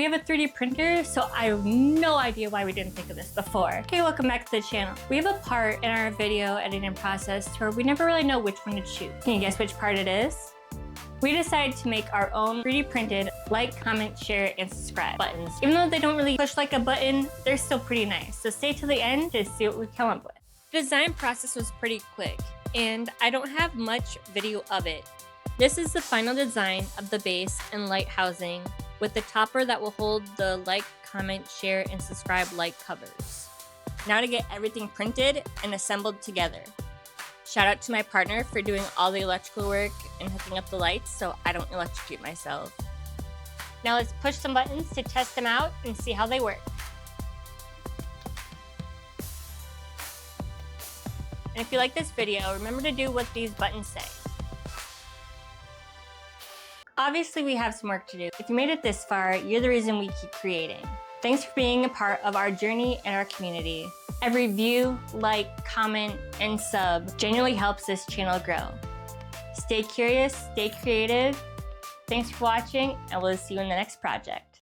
we have a 3D printer, so I have no idea why we didn't think of this before. Okay, welcome back to the channel. We have a part in our video editing process where we never really know which one to choose. Can you guess which part it is? We decided to make our own 3D printed like, comment, share, and subscribe buttons. Even though they don't really push like a button, they're still pretty nice. So stay till the end to see what we come up with. The design process was pretty quick, and I don't have much video of it. This is the final design of the base and light housing with the topper that will hold the like, comment, share, and subscribe light covers. Now to get everything printed and assembled together. Shout out to my partner for doing all the electrical work and hooking up the lights so I don't electrocute myself. Now let's push some buttons to test them out and see how they work. And if you like this video, remember to do what these buttons say. Obviously, we have some work to do. If you made it this far, you're the reason we keep creating. Thanks for being a part of our journey and our community. Every view, like, comment, and sub genuinely helps this channel grow. Stay curious, stay creative. Thanks for watching, and we'll see you in the next project.